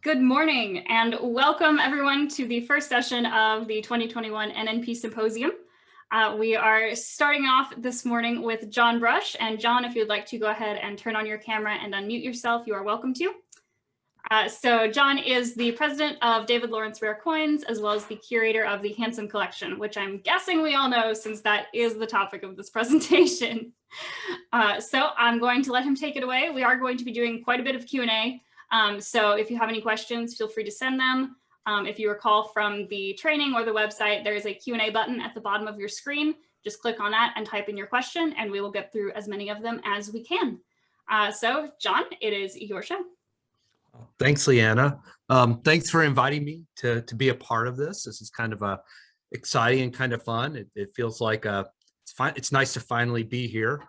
Good morning and welcome everyone to the first session of the 2021 NNP Symposium. We are starting off this morning with John Brush, and John, if you'd like to go ahead and turn on your camera and unmute yourself, you are welcome to. So John is the president of David Lawrence Rare Coins, as well as the curator of the Hansen Collection, which I'm guessing we all know since that is the topic of this presentation. So I'm going to let him take it away. We are going to be doing quite a bit of Q&A. So if you have any questions, feel free to send them. If you recall from the training or the website, there is a Q&A button at the bottom of your screen. Just click on that and type in your question, and we will get through as many of them as we can. So John, it is your show. Thanks, Leanna. Thanks for inviting me to be a part of this. This is kind of exciting and kind of fun. It feels like it's nice to finally be here.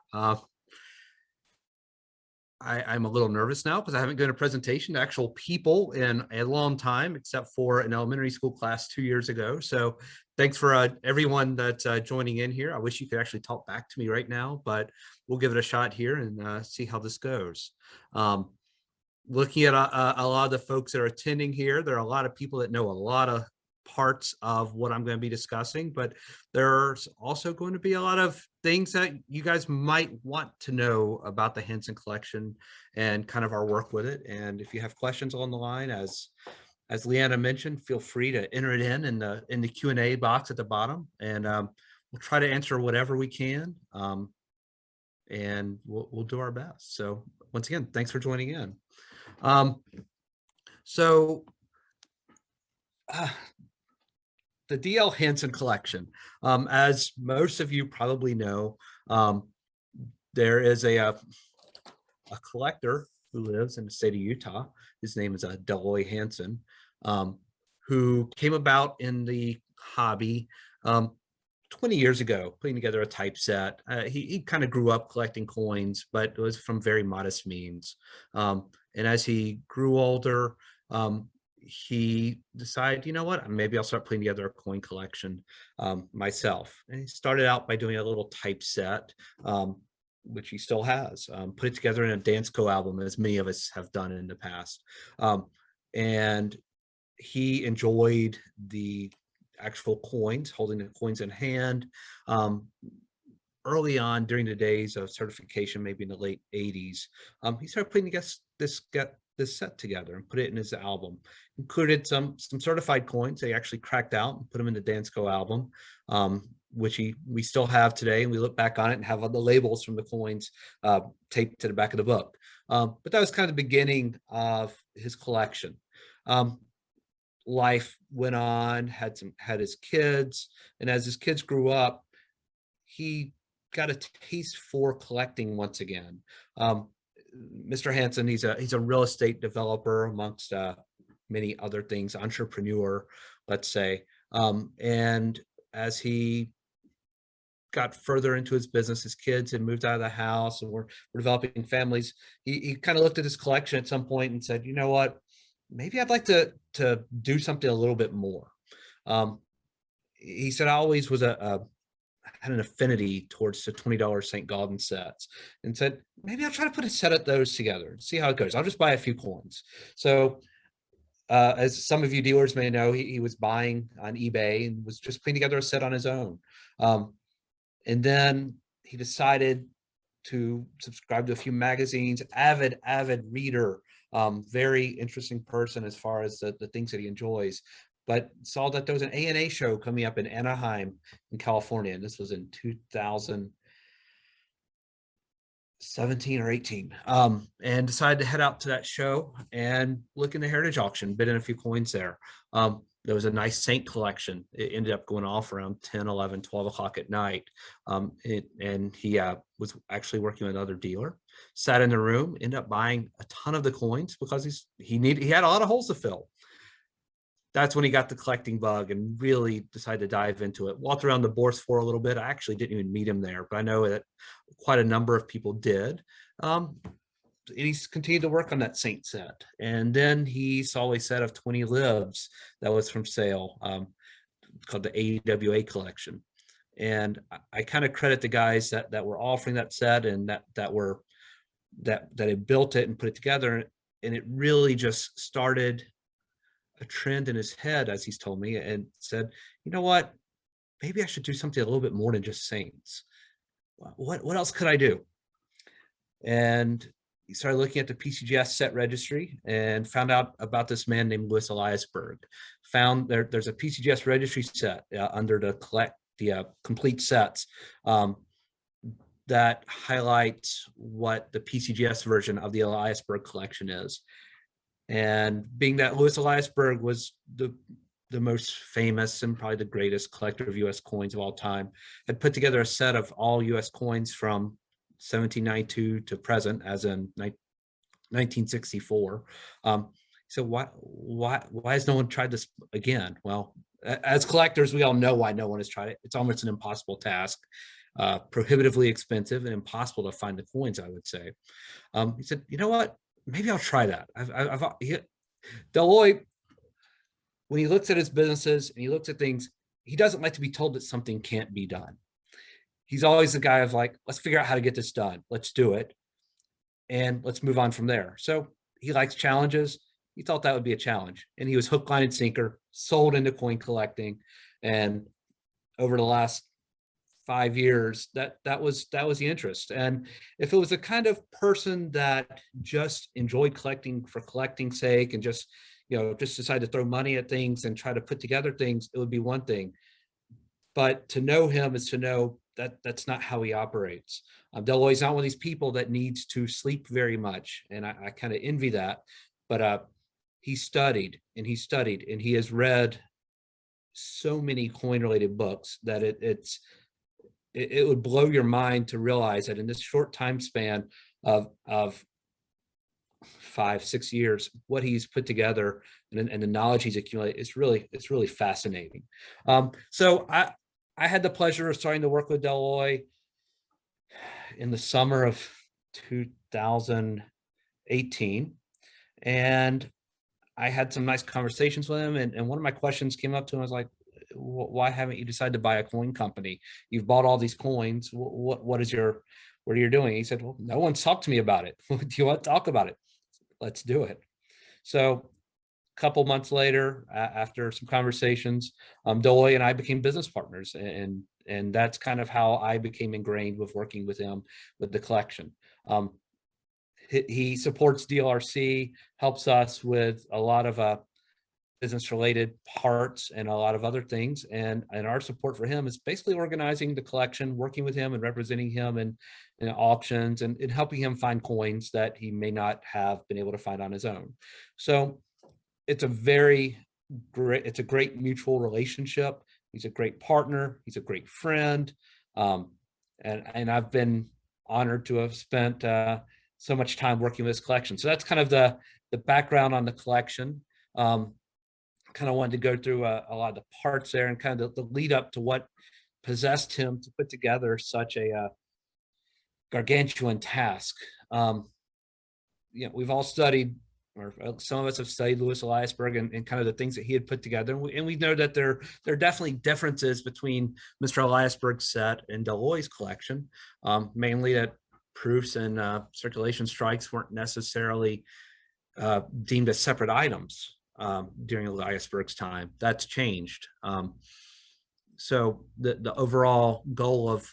I'm a little nervous now because I haven't given a presentation to actual people in a long time, except for an elementary school class 2 years ago. So thanks for everyone that's joining in here. I wish you could actually talk back to me right now, but we'll give it a shot here and see how this goes. Looking at a lot of the folks that are attending here, there are a lot of people that know a lot of parts of what I'm going to be discussing, but there's also going to be a lot of things that you guys might want to know about the Hansen Collection and kind of our work with it. And if you have questions on the line, as Leanna mentioned, feel free to enter it in the Q&A box at the bottom, and we'll try to answer whatever we can, and we'll do our best. So once again, thanks for joining in. The D.L. Hansen Collection, as most of you probably know, there is a collector who lives in the state of Utah. His name is Deloy Hansen, who came about in the hobby 20 years ago, putting together a typeset. He kind of grew up collecting coins, but it was from very modest means. And as he grew older, he decided, you know what, maybe I'll start putting together a coin collection myself. And he started out by doing a little typeset, which he still has, put it together in a Dansko album, as many of us have done in the past. And he enjoyed the actual coins, holding the coins in hand. Early on, during the days of certification, maybe in the late 80s, he started putting this set together and put it in his album. Included some certified coins they actually cracked out and put them in the Dansko album, which we still have today. And we look back on it and have all the labels from the coins taped to the back of the book. But that was kind of the beginning of his collection. Life went on, had his kids, and as his kids grew up, he got a taste for collecting once again. Mr. Hansen, he's a real estate developer amongst many other things, entrepreneur, let's say. And as he got further into his business, his kids had moved out of the house and were developing families. He kind of looked at his collection at some point and said, you know what, maybe I'd like to do something a little bit more. He said, I always was had an affinity towards the $20 St. Gaudens sets, and said, maybe I'll try to put a set of those together and see how it goes. I'll just buy a few coins. So as some of you dealers may know, he was buying on eBay and was just putting together a set on his own. And then he decided to subscribe to a few magazines, avid reader, very interesting person as far as the things that he enjoys. But saw that there was an ANA show coming up in Anaheim in California, and this was in 2017 or 18, and decided to head out to that show and look in the heritage auction, bid in a few coins there. There was a nice Saint collection. It ended up going off around 10, 11, 12 o'clock at night. And he was actually working with another dealer, sat in the room, ended up buying a ton of the coins because he had a lot of holes to fill. That's when he got the collecting bug and really decided to dive into it. Walked around the Bourse for a little bit. I actually didn't even meet him there, but I know that quite a number of people did. And he's continued to work on that Saint set. And then he saw a set of 20 libs that was from sale, called the AWA Collection. And I kind of credit the guys that were offering that set and that had built it and put it together. And it really just started a trend in his head, as he's told me, and said, you know what, maybe I should do something a little bit more than just saints. What else could I do? And he started looking at the PCGS Set Registry and found out about this man named Louis Eliasberg. Found there's a PCGS registry set under the complete sets that highlights what the PCGS version of the Eliasberg collection is. And being that Louis Eliasberg was the most famous and probably the greatest collector of US coins of all time, had put together a set of all US coins from 1792 to present, as in 1964. So why has no one tried this again? Well, as collectors, we all know why no one has tried it. It's almost an impossible task, prohibitively expensive and impossible to find the coins, I would say. He said, you know what? Maybe I'll try that. Deloy, when he looks at his businesses and he looks at things, he doesn't like to be told that something can't be done. He's always the guy of like, let's figure out how to get this done. Let's do it. And let's move on from there. So he likes challenges. He thought that would be a challenge. And he was hook, line, and sinker, sold into coin collecting. And over the last 5 years, that was the interest. And if it was the kind of person that just enjoyed collecting for collecting's sake and just decide to throw money at things and try to put together things, it would be one thing. But to know him is to know that that's not how he operates. Deloy's not one of these people that needs to sleep very much, and I kind of envy that. But he studied and he studied, and he has read so many coin-related books that it would blow your mind to realize that in this short time span of 5-6 years, what he's put together and the knowledge he's accumulated is really fascinating. So I had the pleasure of starting to work with Deloy in the summer of 2018, and I had some nice conversations with him. And one of my questions came up to him. I was like, why haven't you decided to buy a coin company? You've bought all these coins. What are you doing? He said, well, no one's talked to me about it. Do you want to talk about it? Let's do it. So a couple months later, after some conversations, Deloy and I became business partners, and that's kind of how I became ingrained with working with him with the collection. He supports DLRC, helps us with a lot of business-related parts and a lot of other things, and our support for him is basically organizing the collection, working with him and representing him in auctions, and helping him find coins that he may not have been able to find on his own. So it's a great mutual relationship. He's a great partner. He's a great friend. And I've been honored to have spent so much time working with this collection. So that's kind of the background on the collection. Kind of wanted to go through a lot of the parts there and kind of the lead up to what possessed him to put together such a gargantuan task. We've all studied, or some of us have studied Louis Eliasberg and kind of the things that he had put together. And we know that there are definitely differences between Mr. Eliasberg's set and Deloy's collection, mainly that proofs and circulation strikes weren't necessarily deemed as separate items during Eliasberg's time. That's changed. So the overall goal of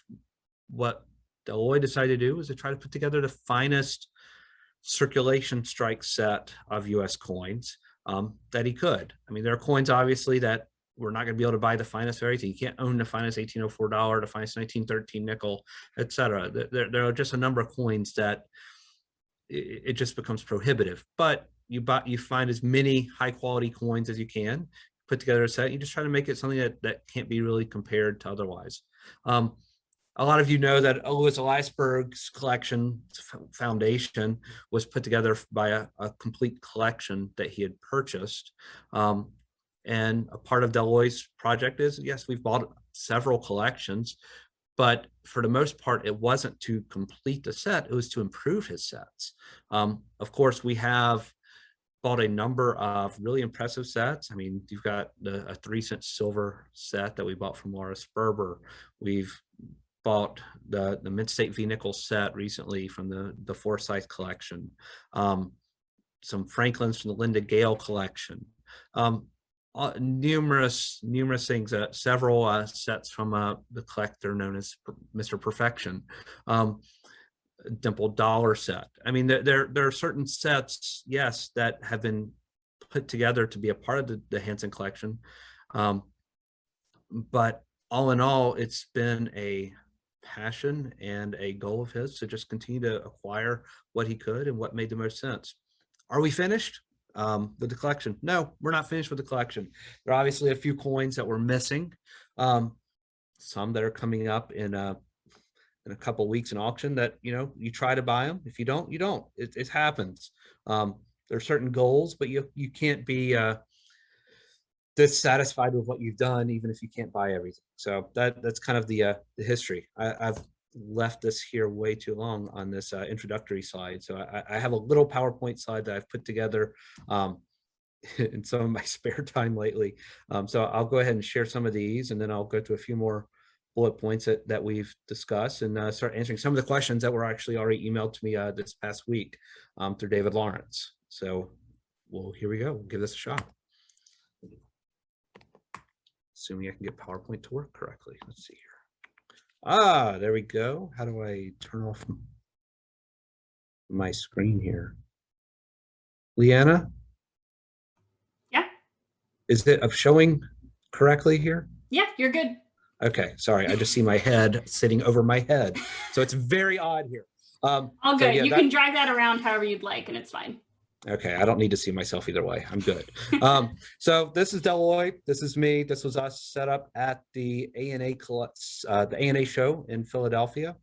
what Deloy decided to do was to try to put together the finest circulation strike set of US coins that he could. I mean, there are coins obviously that we're not going to be able to buy the finest variety. You can't own the finest $1804, the finest 1913 nickel, etc. There are just a number of coins that it just becomes prohibitive. But you find as many high quality coins as you can, put together a set. You just try to make it something that can't be really compared to otherwise. A lot of you know that Louis Eliasberg's collection foundation was put together by a complete collection that he had purchased. And a part of Deloy's project is, yes, we've bought several collections, but for the most part, it wasn't to complete the set, it was to improve his sets. Of course, we have bought a number of really impressive sets. I mean, you've got a 3-cent silver set that we bought from Laura Sperber. We've bought the Mint State V nickel set recently from the Forsyth collection. Some Franklins from the Linda Gale collection. Numerous things, several sets from the collector known as Mr. Perfection, dimple dollar set. I mean, there are certain sets, yes, that have been put together to be a part of the Hansen collection, but all in all, it's been a passion and a goal of his to just continue to acquire what he could and what made the most sense. Are we finished with the collection? No, we're not finished with the collection. There are obviously a few coins that we're missing, some that are coming up in a couple of weeks in auction that, you try to buy them. If you don't, you don't. It happens. There are certain goals, but you can't be dissatisfied with what you've done, even if you can't buy everything. So that's kind of the history. I've left this here way too long on this introductory slide. So I have a little PowerPoint slide that I've put together in some of my spare time lately. So I'll go ahead and share some of these, and then I'll go to a few more bullet points that we've discussed and start answering some of the questions that were actually already emailed to me this past week through David Lawrence. So, well, here we go. We'll give this a shot. Assuming I can get PowerPoint to work correctly. Let's see here. There we go. How do I turn off my screen here? Leanna? Yeah. Is it showing correctly here? Yeah, you're good. Okay, sorry. I just see my head sitting over my head. So it's very odd here. All good. So yeah, you can drag that around however you'd like, and it's fine. Okay, I don't need to see myself either way. I'm good. So this is Deloitte. This is me. This was us set up at the ANA show in Philadelphia.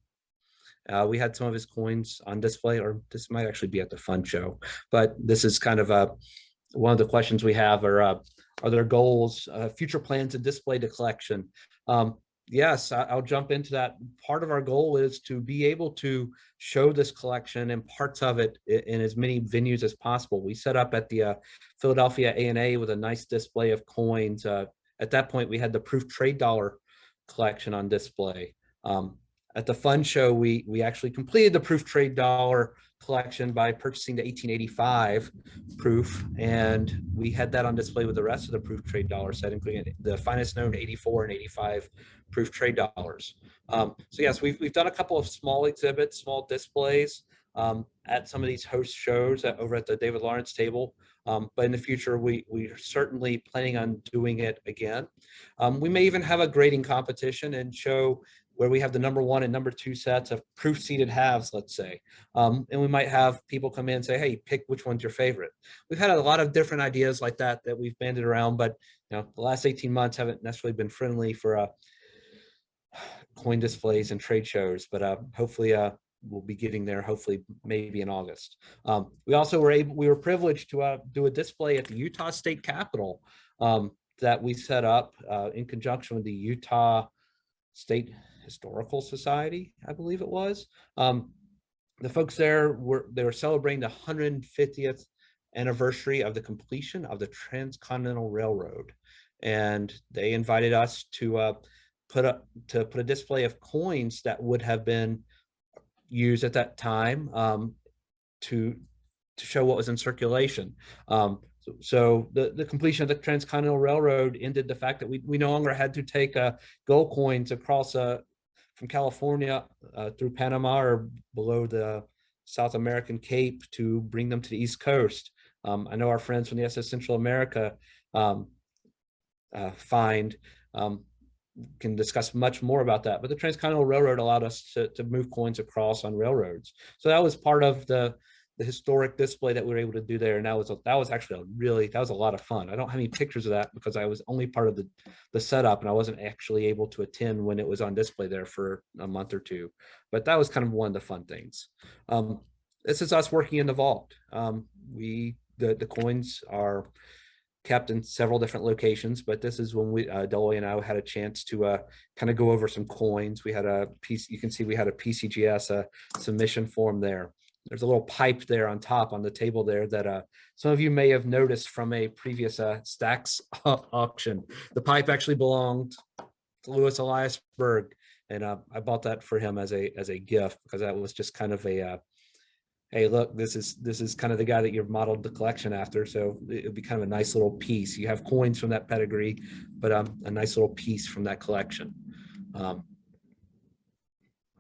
We had some of his coins on display, or this might actually be at the fun show. But this is kind of one of the questions we have are there goals, future plans to display the collection? Yes, I'll jump into that. Part of our goal is to be able to show this collection and parts of it in as many venues as possible. We set up at the Philadelphia ANA with a nice display of coins. At that point, we had the proof trade dollar collection on display. At the fun show, we actually completed the proof trade dollar collection by purchasing the 1885 proof, and we had that on display with the rest of the proof trade dollar set, including the finest known 84 and 85 proof trade dollars. So yes, we've done a couple of small exhibits, small displays at some of these host shows over at the David Lawrence table. But in the future, we're certainly planning on doing it again. We may even have a grading competition and show where we have the number 1 and number 2 sets of proof seated halves, let's say. And we might have people come in and say, hey, pick which one's your favorite. We've had a lot of different ideas like that we've banded around, but the last 18 months haven't necessarily been friendly for coin displays and trade shows, but hopefully we'll be getting there, hopefully maybe in August. We also were privileged to do a display at the Utah State Capitol that we set up in conjunction with the Utah State Historical Society, I believe it was. The folks there were celebrating the 150th anniversary of the completion of the Transcontinental Railroad, and they invited us to put a display of coins that would have been used at that time to show what was in circulation. So the completion of the Transcontinental Railroad ended the fact that we no longer had to take gold coins across from California through Panama or below the South American Cape to bring them to the East Coast. I know our friends from the SS Central America find can discuss much more about that, but the Transcontinental Railroad allowed us to move coins across on railroads. So that was part of the historic display that we were able to do there, and that was actually that was a lot of fun. I don't have any pictures of that because I was only part of the setup, and I wasn't actually able to attend when it was on display there for a month or two. But that was kind of one of the fun things. This is us working in the vault. The coins are kept in several different locations, but this is when Deloitte and I had a chance to kind of go over some coins. We had a piece, you can see we had a PCGS submission form there. There's a little pipe there on top on the table there that some of you may have noticed from a previous Stacks auction. The pipe actually belonged to Louis Eliasberg, and I bought that for him as a gift because that was just kind of a hey, look, this is kind of the guy that you've modeled the collection after. So it'll be kind of a nice little piece. You have coins from that pedigree, but a nice little piece from that collection.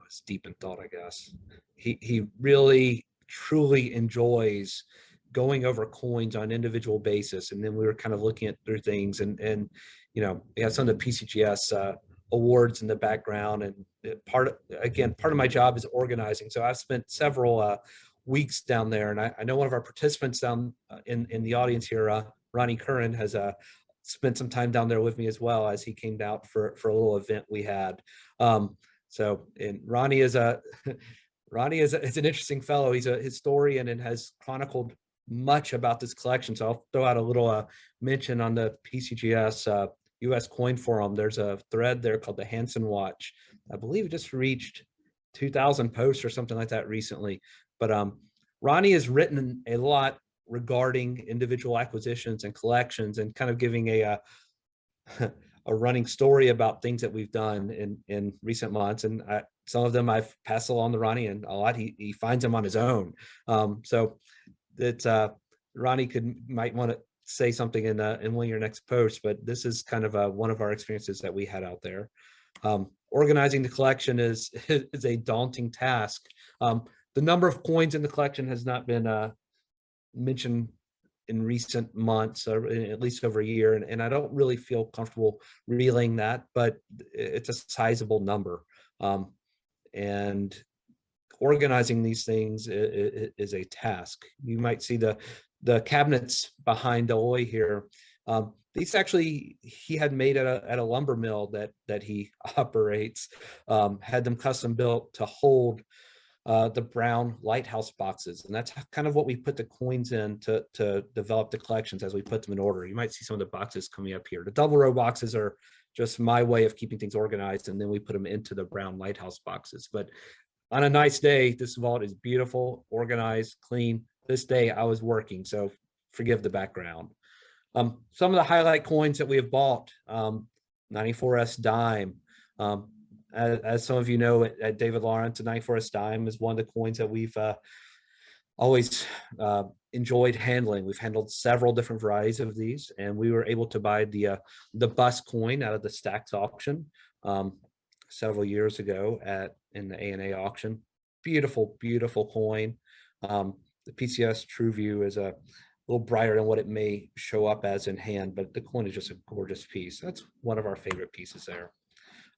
It's deep in thought, I guess. He really truly enjoys going over coins on an individual basis, and then we were kind of looking at through things, and we have some of the PCGS awards in the background, and part of my job is organizing. So I've spent several weeks down there, and I know one of our participants down in the audience here, Ronnie Curran, has spent some time down there with me as well, as he came out for a little event we had. And Ronnie is an interesting fellow. He's a historian and has chronicled much about this collection. So I'll throw out a little mention on the PCGS US Coin Forum. There's a thread there called the Hansen Watch. I believe it just reached 2,000 posts or something like that recently. But Ronnie has written a lot regarding individual acquisitions and collections, and kind of giving a running story about things that we've done in recent months. And some of them I've passed along to Ronnie, and a lot he finds them on his own. So that Ronnie might want to say something in one of your next posts, but this is kind of one of our experiences that we had out there. Organizing the collection is a daunting task. The number of coins in the collection has not been mentioned in recent months, or at least over a year, and I don't really feel comfortable relaying that, but it's a sizable number. And organizing these things is a task. You might see the cabinets behind Eloy here. These actually he had made at a lumber mill that he operates. Had them custom built to hold the brown lighthouse boxes, and that's kind of what we put the coins in to develop the collections as we put them in order. You might see some of the boxes coming up here. The double row boxes are just my way of keeping things organized, and then we put them into the brown lighthouse boxes. But on a nice day, this vault is beautiful, organized, clean. This day I was working, so forgive the background. Some of the highlight coins that we have bought: 94S dime. As some of you know, at David Lawrence, a 94S dime is one of the coins that we've always enjoyed handling. We've handled several different varieties of these, and we were able to buy the bust coin out of the Stacks auction several years ago in the ANA auction. Beautiful, beautiful coin. The PCS TrueView is a little brighter than what it may show up as in hand, but the coin is just a gorgeous piece. That's one of our favorite pieces there.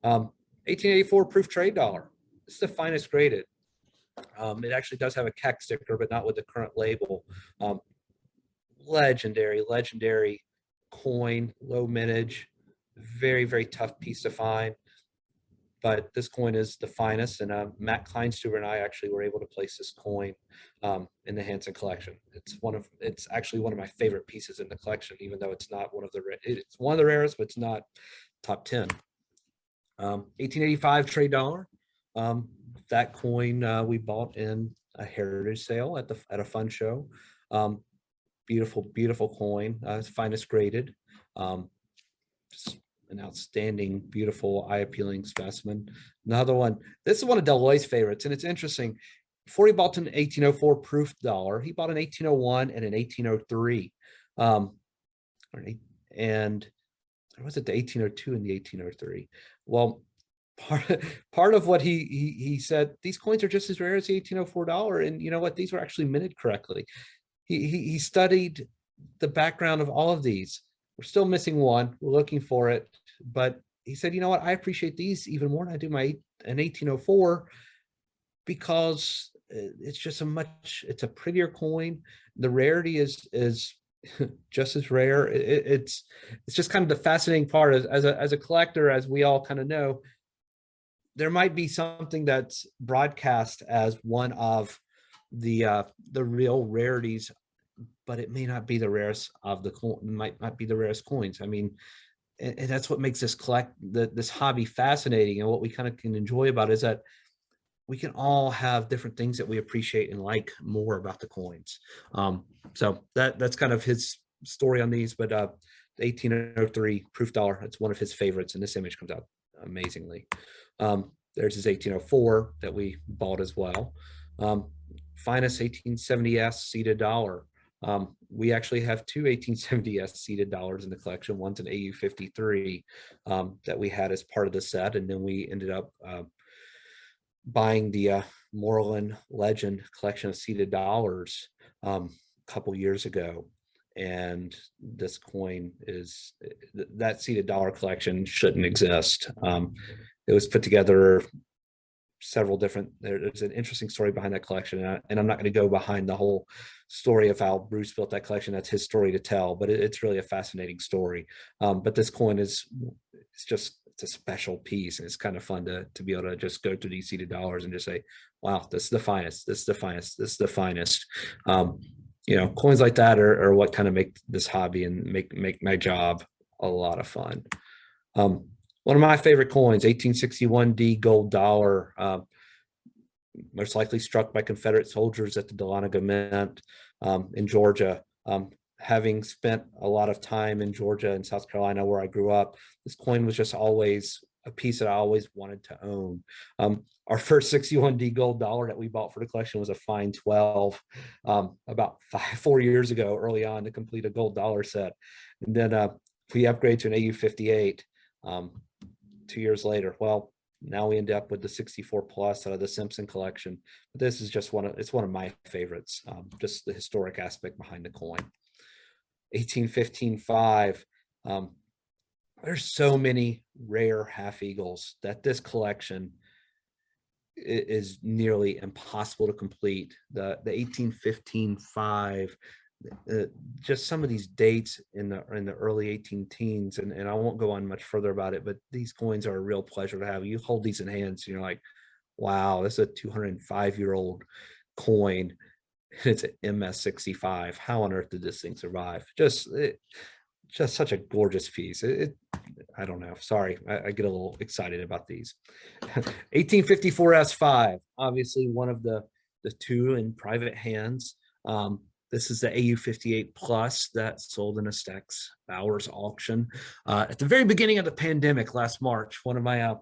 1884 proof trade dollar. This is the finest graded. It actually does have a CAC sticker, but not with the current label. Legendary coin, low mintage, very, very tough piece to find. But this coin is the finest, and Matt Kleinstuber and I actually were able to place this coin in the Hansen Collection. It's actually one of my favorite pieces in the collection, even though it's not it's one of the rarest, but it's not top 10. 1885 trade dollar. That coin we bought in a heritage sale at a fun show. Beautiful, beautiful coin. It's finest graded. Just an outstanding, beautiful, eye-appealing specimen. Another one. This is one of Deloy's favorites, and it's interesting. Before he bought an 1804 proof dollar, he bought an 1801 and an 1803. And or was it the 1802 and the 1803? Well, part of what he said, these coins are just as rare as the 1804 dollar, and you know what? These were actually minted correctly. He studied the background of all of these. We're still missing one. We're looking for it, but he said, you know what? I appreciate these even more than I do an 1804, because it's just it's a prettier coin. The rarity is just as rare. It's just kind of the fascinating part as a collector, as we all kind of know. There might be something that's broadcast as one of the real rarities, but it may not be the rarest of the coin. Might not be the rarest coins. I mean, and that's what makes this hobby fascinating. And what we kind of can enjoy about it is that we can all have different things that we appreciate and like more about the coins. So that's kind of his story on these. But the 1803 proof dollar, it's one of his favorites, and this image comes out amazingly. There's his 1804 that we bought as well. finest 1870s seated dollar. We actually have two 1870s seated dollars in the collection. One's an AU53 that we had as part of the set, and then we ended up buying the Moreland Legend collection of seated dollars a couple years ago. And this coin is, that seated dollar collection shouldn't exist. It was put together several different, there's an interesting story behind that collection, and I'm not going to go behind the whole story of how Bruce built that collection. That's his story to tell, but it's really a fascinating story. But this coin is, it's a special piece, and it's kind of fun to be able to just go through these seated dollars and just say, wow, this is the finest, this is the finest, this is the finest. You know, coins like that are what kind of make this hobby and make my job a lot of fun. One of my favorite coins, 1861D gold dollar, most likely struck by Confederate soldiers at the Dahlonega Mint in Georgia. Having spent a lot of time in Georgia and South Carolina where I grew up, this coin was just always a piece that I always wanted to own. Our first 61D gold dollar that we bought for the collection was a fine 12 about 4 years ago, early on, to complete a gold dollar set. And then we upgraded to an AU58 2 years later. Well, now we end up with the 64 plus out of the Simpson collection. But this is just one of my favorites, just the historic aspect behind the coin. 1815-5. There's so many rare half eagles that this collection is nearly impossible to complete. The 1815-5, just some of these dates in the early 18 teens, and I won't go on much further about it, but these coins are a real pleasure to have. You hold these in hands and you're like, wow, this is a 205-year-old coin. It's an MS-65. How on earth did this thing survive? Just such a gorgeous piece. I don't know. Sorry, I get a little excited about these. 1854 S5, obviously one of the two in private hands. This is the AU58 Plus that sold in a Stax Bowers auction at the very beginning of the pandemic last March. One of my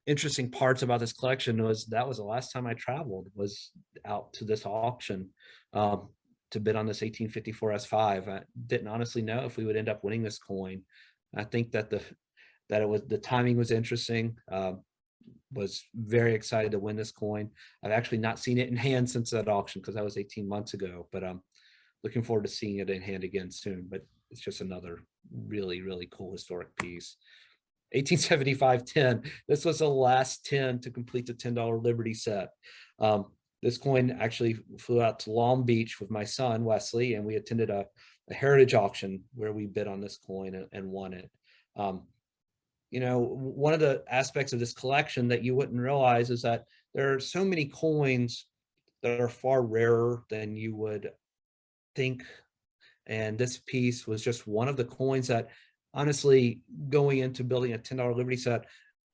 interesting parts about this collection was that was the last time I traveled, was out to this auction to bid on this 1854 S5. I didn't honestly know if we would end up winning this coin. I think that the timing was interesting. Was very excited to win this coin. I've actually not seen it in hand since that auction because that was 18 months ago, but I'm looking forward to seeing it in hand again soon. But it's just another really, really cool historic piece. 1875-10. This was the last 10 to complete the $10 Liberty set. This coin actually flew out to Long Beach with my son, Wesley, and we attended a heritage auction where we bid on this coin and won it. You know, one of the aspects of this collection that you wouldn't realize is that there are so many coins that are far rarer than you would think. And this piece was just one of the coins that, honestly, going into building a $10 Liberty set,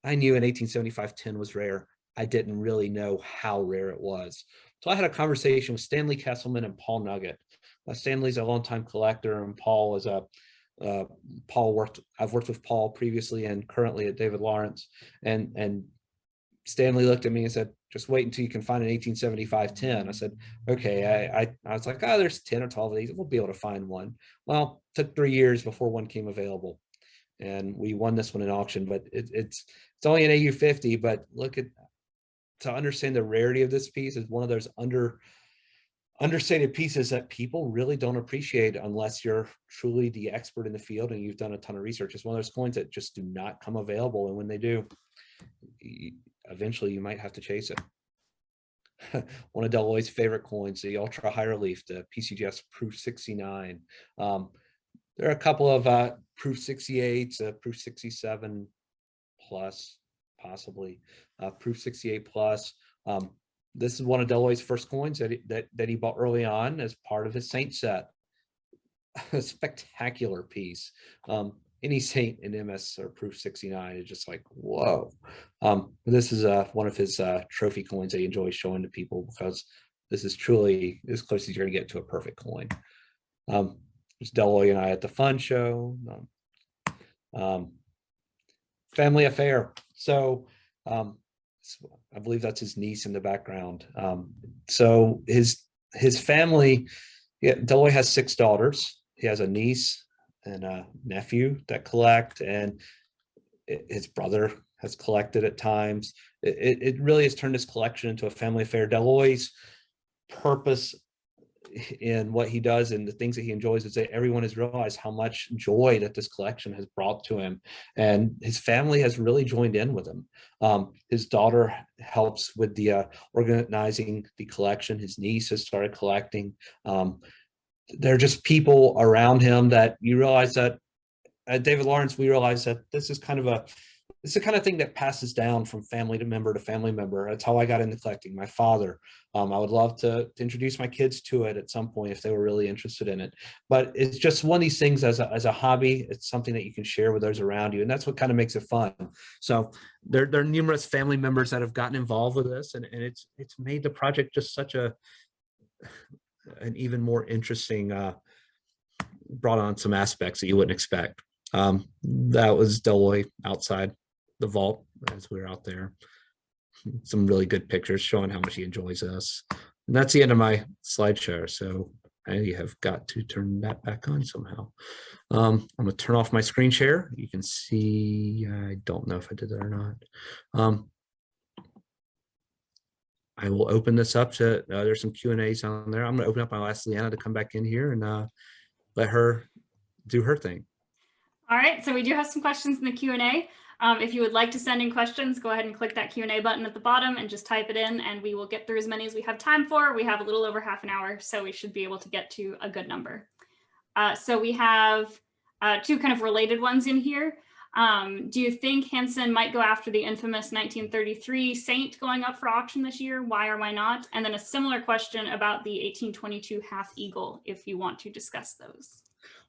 I knew an 1875-10 was rare. I didn't really know how rare it was. So I had a conversation with Stanley Kesselman and Paul Nugget. Stanley's a longtime collector, and Paul is I've worked with Paul previously and currently at David Lawrence. And Stanley looked at me and said, just wait until you can find an 1875-10. I said, okay. I was like, oh, there's 10 or 12 of these. We'll be able to find one. Well, it took 3 years before one came available. And we won this one in auction, but it's only an AU50, but to understand the rarity of this piece is one of those understated pieces that people really don't appreciate unless you're truly the expert in the field and you've done a ton of research. It's one of those coins that just do not come available, and when they do, eventually you might have to chase it. One of Deloy's favorite coins, the ultra high relief, the PCGS Proof 69. There are a couple of Proof 68s, Proof 67 plus, possibly Proof 68 plus. This is one of Deloy's first coins that he bought early on as part of his Saint set. A spectacular piece. Any Saint in MS or Proof 69 is just like, whoa. This is one of his trophy coins that he enjoys showing to people because this is truly as close as you're gonna get to a perfect coin. There's Deloy and I at the fun show. Family affair. So I believe that's his niece in the background. So his family, yeah, Deloy has 6 daughters. He has a niece and a nephew that collect, and his brother has collected at times. It really has turned his collection into a family affair. Deloy's purpose in what he does and the things that he enjoys is that everyone has realized how much joy that this collection has brought to him, and his family has really joined in with him. His daughter helps with the organizing the collection. His niece has started collecting. There are just people around him that you realize that at David Lawrence, we realize that this is the kind of thing that passes down from family to member to family member. That's how I got into collecting. My father, I would love to introduce my kids to it at some point if they were really interested in it. But it's just one of these things as a hobby. It's something that you can share with those around you, and that's what kind of makes it fun. So there are numerous family members that have gotten involved with this, and it's made the project just such an even more interesting, brought on some aspects that you wouldn't expect. That was Deloy outside the vault as we were out there. Some really good pictures showing how much he enjoys us. And that's the end of my slideshow. So I have got to turn that back on somehow. I'm gonna turn off my screen share. You can see, I don't know if I did that or not. I will open this up to, there's some Q&As on there. I'm gonna open up, I'll ask Leanna to come back in here and let her do her thing. All right, so we do have some questions in the Q&A. If you would like to send in questions, go ahead and click that Q&A button at the bottom and just type it in, and we will get through as many as we have time for. We have a little over half an hour, so we should be able to get to a good number. So we have 2 kind of related ones in here. Do you think Hansen might go after the infamous 1933 Saint going up for auction this year? Why or why not? And then a similar question about the 1822 Half Eagle, if you want to discuss those.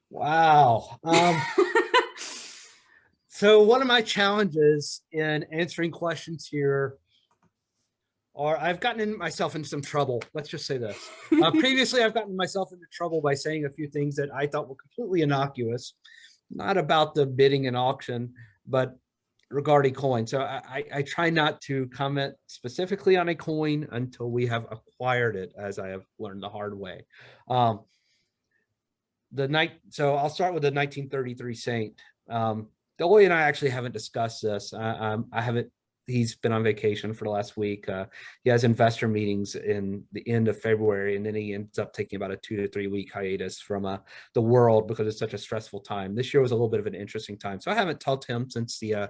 Wow. So one of my challenges in answering questions here are I've gotten myself into some trouble. Let's just say this. Previously, I've gotten myself into trouble by saying a few things that I thought were completely innocuous, not about the bidding and auction, but regarding coin. So I try not to comment specifically on a coin until we have acquired it, as I have learned the hard way. So I'll start with the 1933 Saint. Deloy and I actually haven't discussed this. I haven't. He's been on vacation for the last week. He has investor meetings in the end of February, and then he ends up taking about a 2 to 3 week hiatus from the world because it's such a stressful time. This year was a little bit of an interesting time, so I haven't told him since the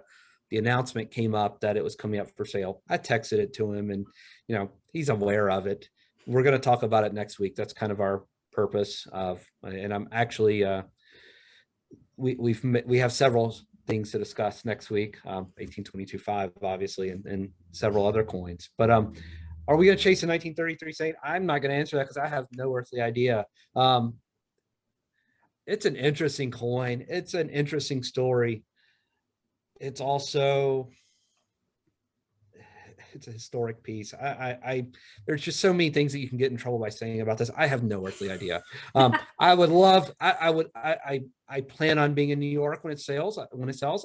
announcement came up that it was coming up for sale. I texted it to him, and he's aware of it. We're going to talk about it next week. That's kind of our purpose of, and I'm actually we have several things to discuss next week, 1822.5 obviously, and several other coins. But are we going to chase a 1933 Saint? I'm not going to answer that because I have no earthly idea. It's an interesting coin. It's an interesting story. It's also, it's a historic piece. There's just so many things that you can get in trouble by saying about this. I have no earthly idea. I would love, I plan on being in New York when it sells.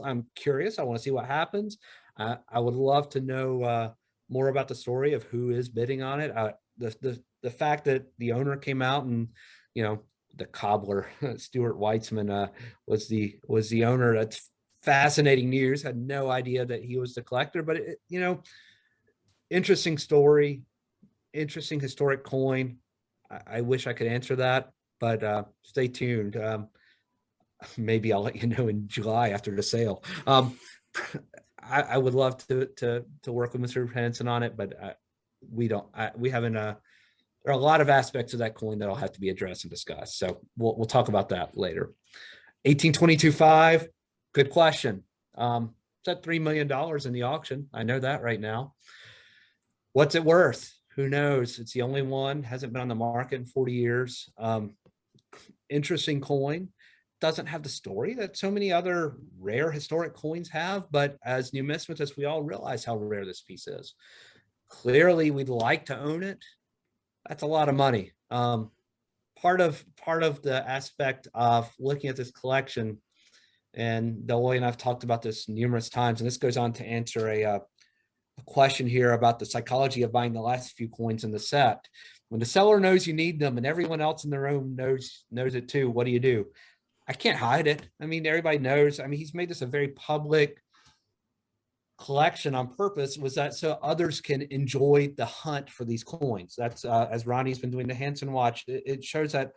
I'm curious. I want to see what happens. I would love to know more about the story of who is bidding on it. The fact that the owner came out and, the cobbler, Stuart Weitzman, was the owner. That's fascinating news. Had no idea that he was the collector, but interesting story, interesting historic coin. I wish I could answer that, but stay tuned. Maybe I'll let you know in July after the sale. I would love to work with Mr. Hansen on it, but we haven't. There are a lot of aspects of that coin that'll have to be addressed and discussed. So we'll talk about that later. 1822.5, good question. It's at $3 million in the auction. I know that right now. What's it worth? Who knows? It's the only one, hasn't been on the market in 40 years. Interesting coin. Doesn't have the story that so many other rare historic coins have, but as numismatists, we all realize how rare this piece is. Clearly, we'd like to own it. That's a lot of money. Part of the aspect of looking at this collection, and Deloy and I've talked about this numerous times, and this goes on to answer a question here about the psychology of buying the last few coins in the set. When the seller knows you need them and everyone else in the room knows it too, what do? I can't hide it. I mean, everybody knows. I mean, he's made this a very public collection on purpose, was that so others can enjoy the hunt for these coins. That's as Ronnie's been doing the Hansen watch, it shows that,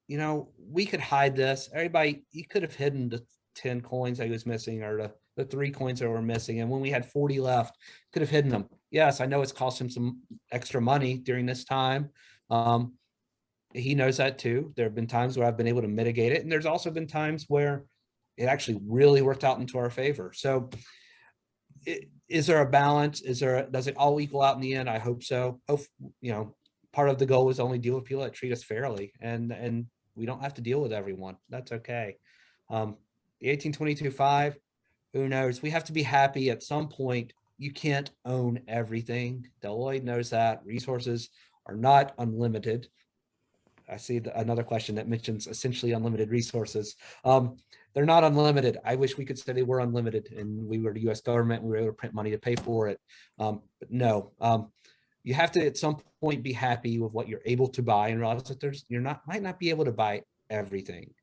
you know, we could hide this. Everybody, you could have hidden the 10 coins that he was missing, or the 3 coins that were missing. And when we had 40 left, could have hidden them. Yes, I know it's cost him some extra money during this time. He knows that too. There have been times where I've been able to mitigate it. And there's also been times where it actually really worked out into our favor. So is there a balance? Does it all equal out in the end? I hope so. You know, part of the goal is only deal with people that treat us fairly, and we don't have to deal with everyone. That's okay. The 1822.5, who knows? We have to be happy at some point. You can't own everything. Deloitte knows that. Resources are not unlimited. I see another question that mentions essentially unlimited resources. They're not unlimited. I wish we could say they were unlimited and we were the US government and we were able to print money to pay for it. But no, you have to at some point be happy with what you're able to buy and realize that might not be able to buy everything.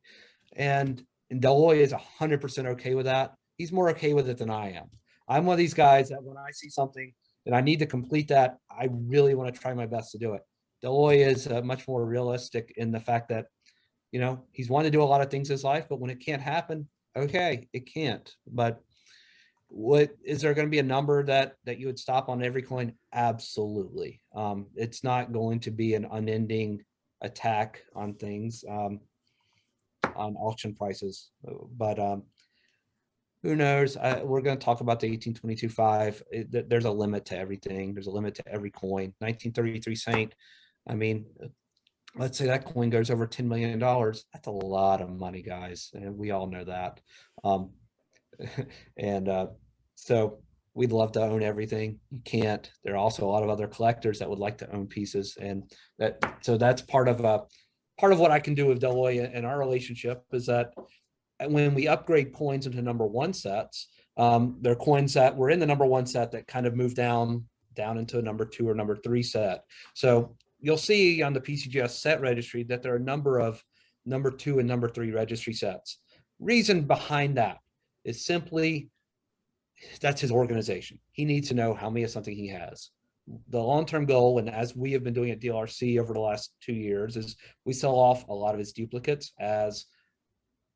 And Deloitte is 100% okay with that. He's more okay with it than I am. I'm one of these guys that when I see something and I need to complete that, I really want to try my best to do it. Deloitte is much more realistic in the fact that, you know, he's wanted to do a lot of things in his life, but when it can't happen, okay, it can't. But what is there going to be a number that you would stop on every coin? Absolutely. It's not going to be an unending attack on things, on auction prices, but who knows? We're going to talk about the 1822.5. There's a limit to everything. There's a limit to every coin. 1933 Saint. I mean, let's say that coin goes over $10 million. That's a lot of money, guys. And we all know that. So we'd love to own everything. You can't. There are also a lot of other collectors that would like to own pieces. And so that's part of what I can do with Deloitte and our relationship is that when we upgrade coins into number 1 sets, there are coins that were in the number 1 set that kind of move down into a number 2 or number 3 set. So you'll see on the PCGS set registry that there are a number of number 2 and number 3 registry sets. Reason behind that is simply that's his organization. He needs to know how many of something he has. The long-term goal, and as we have been doing at DLRC over the last 2 years, is we sell off a lot of his duplicates as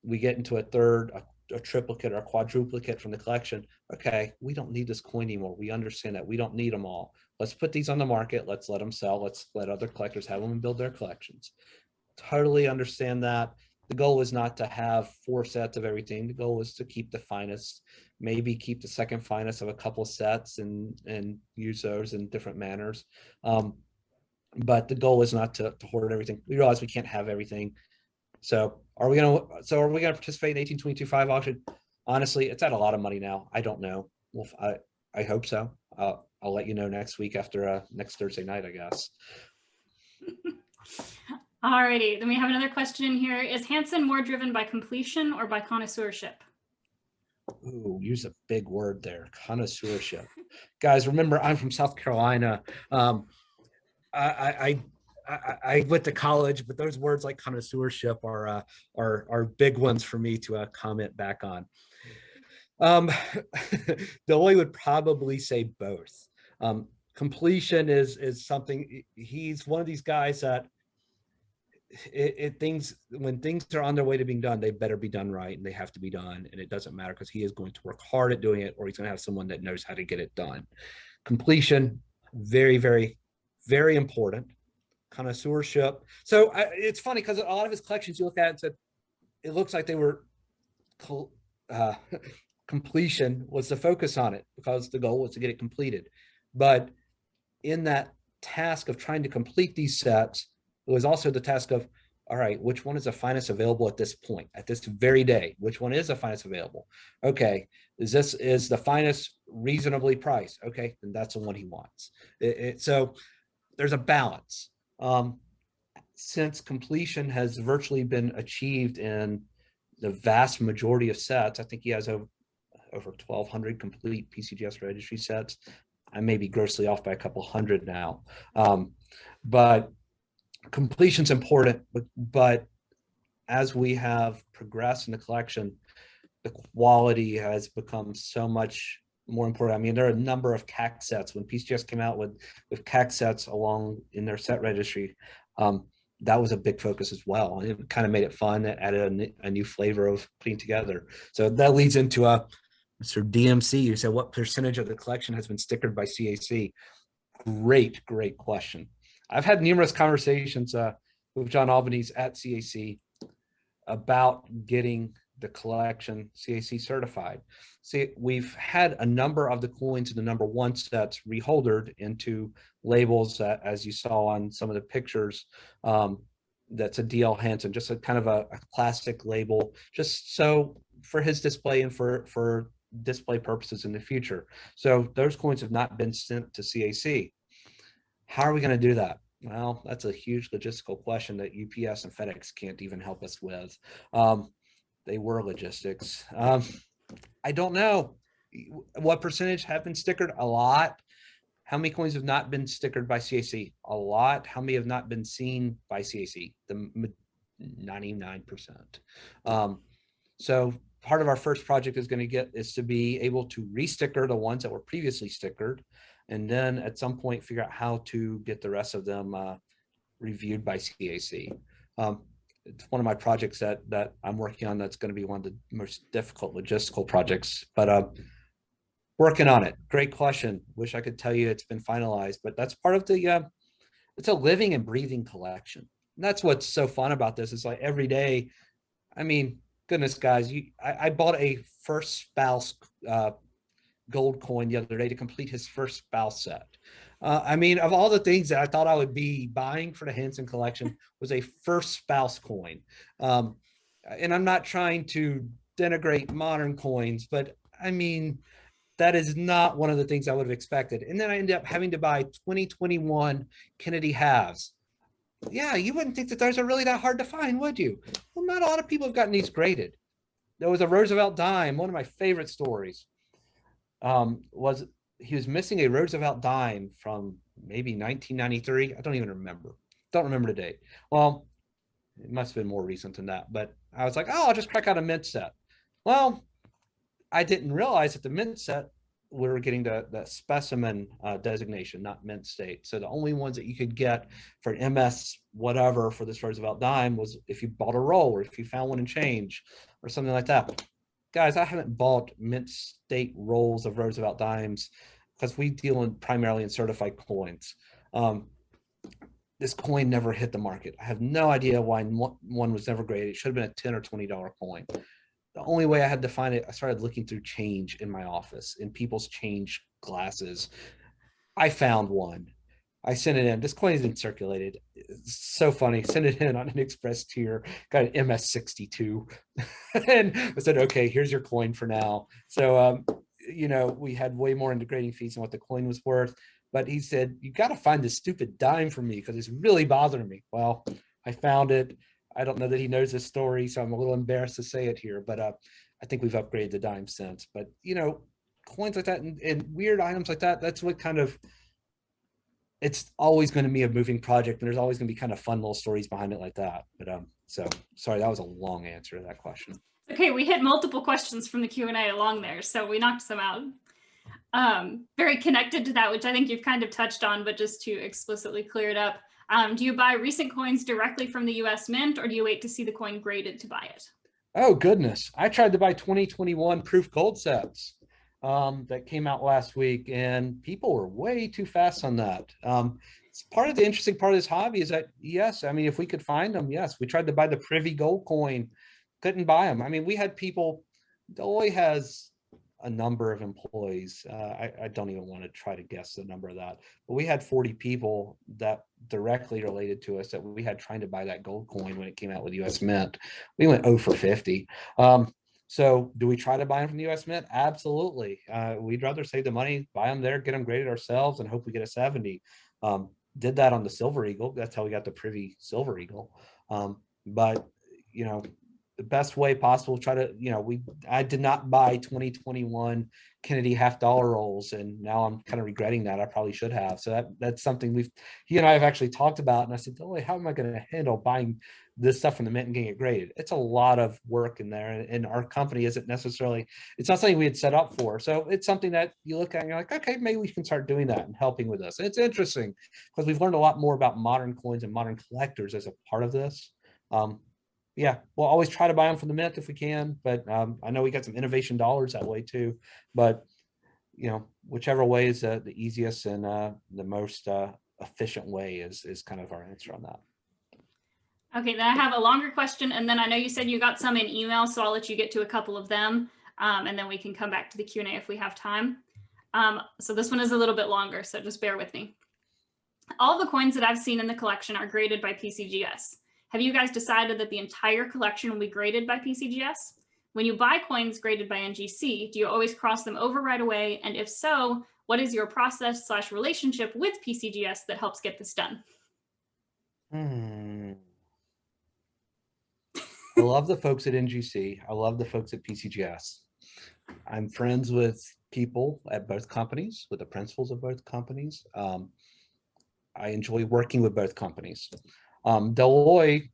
we get into a third, a triplicate or a quadruplicate from the collection. Okay, we don't need this coin anymore. We understand that we don't need them all. Let's put these on the market. Let's let them sell. Let's let other collectors have them and build their collections. Totally understand that. The goal is not to have 4 sets of everything. The goal is to keep the finest, maybe keep the second finest of a couple sets and use those in different manners. But the goal is not to hoard everything. We realize we can't have everything. So are we gonna participate in 1822.5 auction? Honestly, it's at a lot of money now. I don't know. Well, I hope so. I'll let you know next week after next Thursday night, I guess. Alrighty, then we have another question in here. Is Hansen more driven by completion or by connoisseurship? Ooh, use a big word there, connoisseurship. Guys, remember I'm from South Carolina. I went to college, but those words like connoisseurship are big ones for me to comment back on. Deloitte would probably say both. Completion is something. He's one of these guys that when things are on their way to being done, they better be done right, and they have to be done, and it doesn't matter because he is going to work hard at doing it, or he's going to have someone that knows how to get it done. Completion, very, very, very important. Connoisseurship. So it's funny because a lot of his collections you look at and said it looks like they were completion was the focus on it because the goal was to get it completed. But in that task of trying to complete these sets, it was also the task of, all right, which one is the finest available at this point, at this very day? Which one is the finest available? Okay, is the finest reasonably priced? Okay, then that's the one he wants. So there's a balance. Since completion has virtually been achieved in the vast majority of sets, I think he has over 1,200 complete PCGS registry sets. I may be grossly off by a couple hundred now. But completion's important, but as we have progressed in the collection, the quality has become so much more important. I mean, there are a number of CAC sets. When PCS came out with CAC sets along in their set registry, that was a big focus as well. And it kind of made it fun. It added a new flavor of putting together. So that leads into Mr. DMC. You said, what percentage of the collection has been stickered by CAC? Great question. I've had numerous conversations with John Albanese at CAC about getting the collection CAC certified. See, we've had a number of the coins in the number 1 sets reholdered into labels that, as you saw on some of the pictures, that's a DL Hansen, just a kind of a classic label, just so for his display and for display purposes in the future. So those coins have not been sent to CAC. How are we going to do that? Well, that's a huge logistical question that UPS and FedEx can't even help us with. They were logistics. I don't know what percentage have been stickered. A lot. How many coins have not been stickered by CAC? A lot. How many have not been seen by CAC? The 99%. So part of our first project is to be able to re-sticker the ones that were previously stickered, and then at some point figure out how to get the rest of them reviewed by CAC. It's one of my projects that I'm working on. That's going to be one of the most difficult logistical projects, but working on it. Great question. Wish I could tell you it's been finalized, but that's part of the, it's a living and breathing collection. And that's what's so fun about this. It's like every day, I mean, goodness, guys, I bought a first spouse gold coin the other day to complete his first spouse set. I mean, of all the things that I thought I would be buying for the Hansen collection was a first spouse coin. And I'm not trying to denigrate modern coins, but I mean, that is not one of the things I would have expected. And then I ended up having to buy 2021 Kennedy halves. Yeah, you wouldn't think that those are really that hard to find, would you? Well, not a lot of people have gotten these graded. There was a Roosevelt dime. One of my favorite stories was he was missing a Roosevelt dime from maybe 1993. I don't even remember. Don't remember the date. Well, it must have been more recent than that. But I was like, oh, I'll just crack out a mint set. Well, I didn't realize that the mint set, we were getting the specimen designation, not mint state. So the only ones that you could get for MS whatever for this Roosevelt dime was if you bought a roll or if you found one in change or something like that. Guys, I haven't bought mint state rolls of Roosevelt dimes because we deal primarily in certified coins. This coin never hit the market. I have no idea why one was never graded. It should have been a $10 or $20 coin. The only way I had to find it, I started looking through change in my office, in people's change glasses. I found one. I sent it in. This coin has been circulated. It's so funny. Sent it in on an express tier, got an MS62. And I said, okay, here's your coin for now. So, you know, we had way more in degrading fees than what the coin was worth. But he said, you got to find this stupid dime for me because it's really bothering me. Well, I found it. I don't know that he knows this story, so I'm a little embarrassed to say it here, but I think we've upgraded the dime since. But, you know, coins like that and weird items like that, that's what kind of, it's always going to be a moving project, and there's always going to be kind of fun little stories behind it like that. But so sorry, that was a long answer to that question. Okay, we hit multiple questions from the Q&A along there, so we knocked some out. Very connected to that, which I think you've kind of touched on, but just to explicitly clear it up. Do you buy recent coins directly from the US Mint, or do you wait to see the coin graded to buy it? Oh, goodness. I tried to buy 2021 proof gold sets that came out last week, and people were way too fast on that. It's part of the interesting part of this hobby is that, yes, I mean, if we could find them, yes, we tried to buy the Privy gold coin, couldn't buy them. I mean, we had people, Dolly has a number of employees. I don't even want to try to guess the number of that, but we had 40 people that directly related to us that we had trying to buy that gold coin when it came out with US Mint. We went 0 for 50. So do we try to buy them from the US Mint? Absolutely. We'd rather save the money, buy them there, get them graded ourselves, and hope we get a 70. Did that on the Silver Eagle. That's how we got the Privy Silver Eagle. But, you know, the best way possible, try to, I did not buy 2021 Kennedy $50 rolls, and now I'm kind of regretting that. I probably should have. So that's something he and I have actually talked about. And I said, oh, how am I going to handle buying this stuff from the mint and getting it graded? It's a lot of work in there, and our company isn't necessarily, it's not something we had set up for. So it's something that you look at and you're like, okay, maybe we can start doing that and helping with this. And it's interesting because we've learned a lot more about modern coins and modern collectors as a part of this. Yeah, we'll always try to buy them from the mint if we can, but I know we got some innovation dollars that way too. But whichever way is the easiest and the most efficient way is kind of our answer on that. Okay, then I have a longer question, and then I know you said you got some in email, so I'll let you get to a couple of them, and then we can come back to the Q&A if we have time. So this one is a little bit longer, so just bear with me. All the coins that I've seen in the collection are graded by PCGS. Have you guys decided that the entire collection will be graded by PCGS? When you buy coins graded by NGC, do you always cross them over right away? And if so, what is your process/relationship with PCGS that helps get this done? I love the folks at NGC. I love the folks at PCGS. I'm friends with people at both companies, with the principals of both companies. I enjoy working with both companies. Deloitte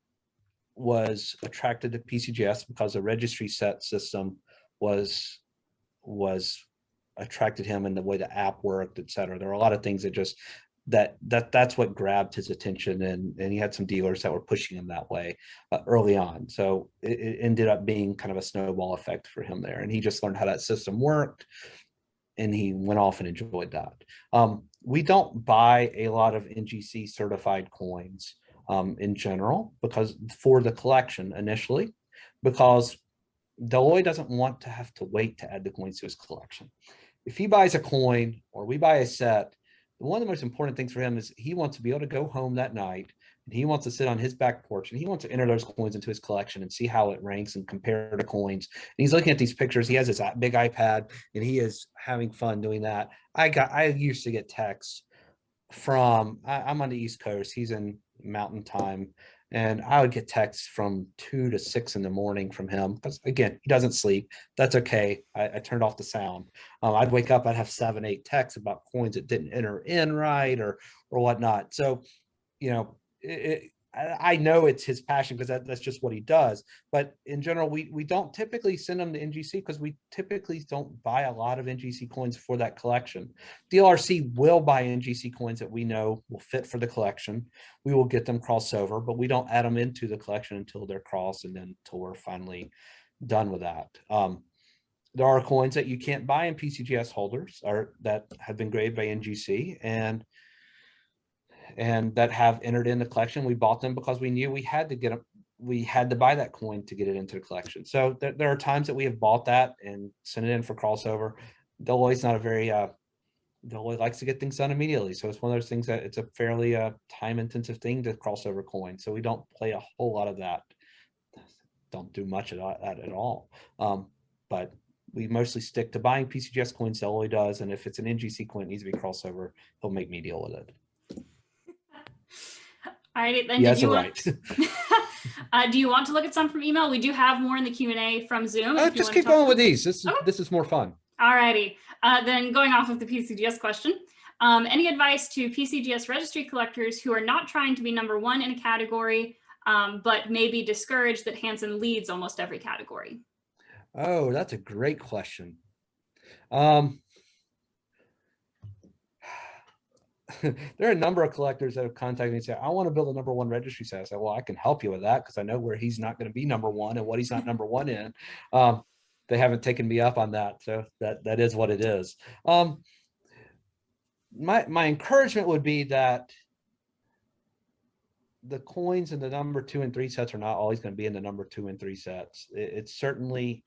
was attracted to PCGS because the registry set system was attracted him, and the way the app worked, et cetera. There are a lot of things that just that's what grabbed his attention, and he had some dealers that were pushing him that way early on. So it ended up being kind of a snowball effect for him there, and he just learned how that system worked, and he went off and enjoyed that. We don't buy a lot of NGC certified coins in general, because for the collection initially, because Deloitte doesn't want to have to wait to add the coins to his collection. If he buys a coin or we buy a set, one of the most important things for him is he wants to be able to go home that night, and he wants to sit on his back porch, and he wants to enter those coins into his collection and see how it ranks and compare to coins. And he's looking at these pictures. He has this big iPad, and he is having fun doing that. I used to get texts from, I'm on the East Coast, he's in Mountain Time, and I would get texts from 2 to 6 in the morning from him, because again, he doesn't sleep. That's okay. I turned off the sound. I'd wake up, I'd have 7, 8 texts about coins that didn't enter in right or whatnot. So, I know it's his passion, because that's just what he does. But in general, we don't typically send them to NGC, because we typically don't buy a lot of NGC coins for that collection. DLRC will buy NGC coins that we know will fit for the collection. We will get them crossed over, but we don't add them into the collection until they're crossed, and then until we're finally done with that. There are coins that you can't buy in PCGS holders, or that have been graded by NGC, and that have entered in the collection. We bought them because we knew we had to get them. We had to buy that coin to get it into the collection. So there are times that we have bought that and sent it in for crossover. Deloitte's not a very, Deloitte likes to get things done immediately. So it's one of those things that it's a fairly time intensive thing to crossover coin. So we don't play a whole lot of that. Don't do much of that at all. But we mostly stick to buying PCGS coins. Deloitte does. And if it's an NGC coin, it needs to be crossover, he'll make me deal with it. All right, then Yes, do you right. do you want to look at some from email? We do have more in the Q&A from Zoom. Just keep going with these. This is more fun. All righty. Then going off of the PCGS question, any advice to PCGS registry collectors who are not trying to be #1 in a category, but may be discouraged that Hansen leads almost every category? Oh, that's a great question. There are a number of collectors that have contacted me and said, I want to build a #1 registry set. I said, well, I can help you with that, because I know where he's not going to be #1 and what he's not #1 in. They haven't taken me up on that. So that is what it is. My encouragement would be that the coins in the #2 and 3 sets are not always going to be in the #2 and 3 sets. It's certainly,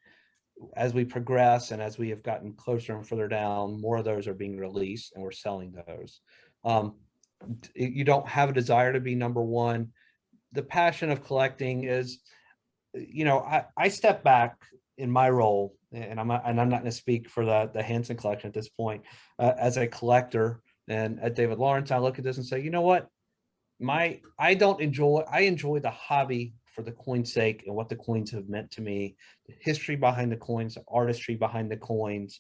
as we progress and as we have gotten closer and further down, more of those are being released, and we're selling those. You don't have a desire to be #1. The passion of collecting is, I step back in my role, and I'm not going to speak for the Hansen Collection at this point, as a collector, and at David Lawrence, I look at this and say, you know what? I enjoy the hobby for the coin's sake and what the coins have meant to me, the history behind the coins, the artistry behind the coins.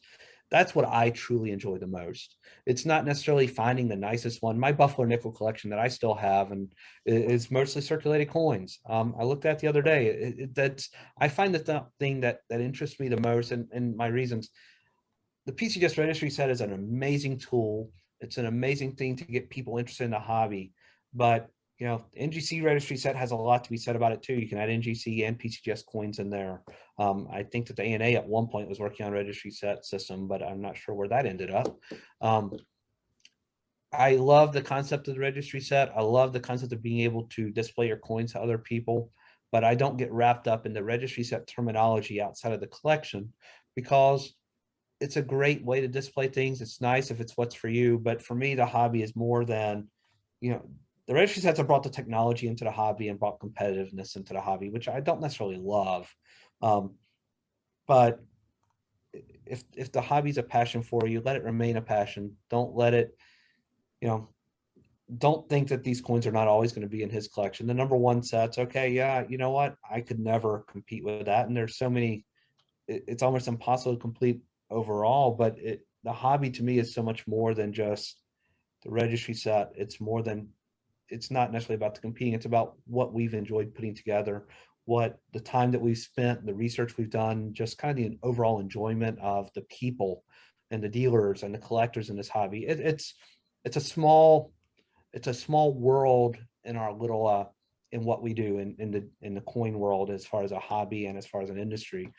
That's what I truly enjoy the most. It's not necessarily finding the nicest one. My Buffalo nickel collection that I still have and is mostly circulated coins. I looked at the other day. I find that the thing that interests me the most, and my reasons. The PCGS registry set is an amazing tool. It's an amazing thing to get people interested in the hobby, but NGC registry set has a lot to be said about it too. You can add NGC and PCGS coins in there. I think that the ANA at one point was working on a registry set system, but I'm not sure where that ended up. I love the concept of the registry set. I love the concept of being able to display your coins to other people, but I don't get wrapped up in the registry set terminology outside of the collection because it's a great way to display things. It's nice if it's what's for you, but for me, the hobby is more than, the registry sets have brought the technology into the hobby and brought competitiveness into the hobby, which I don't necessarily love. But if the hobby's a passion for you, let it remain a passion. Don't let it, don't think that these coins are not always going to be in his collection. The number one sets, okay, yeah, you know what? I could never compete with that. And there's so many, it's almost impossible to complete overall, but the hobby to me is so much more than just the registry set. It's not necessarily about the competing. It's about what we've enjoyed putting together, what the time that we've spent, the research we've done, just kind of the overall enjoyment of the people and the dealers and the collectors in this hobby. It's a small world in our little in what we do in the coin world as far as a hobby and as far as an industry.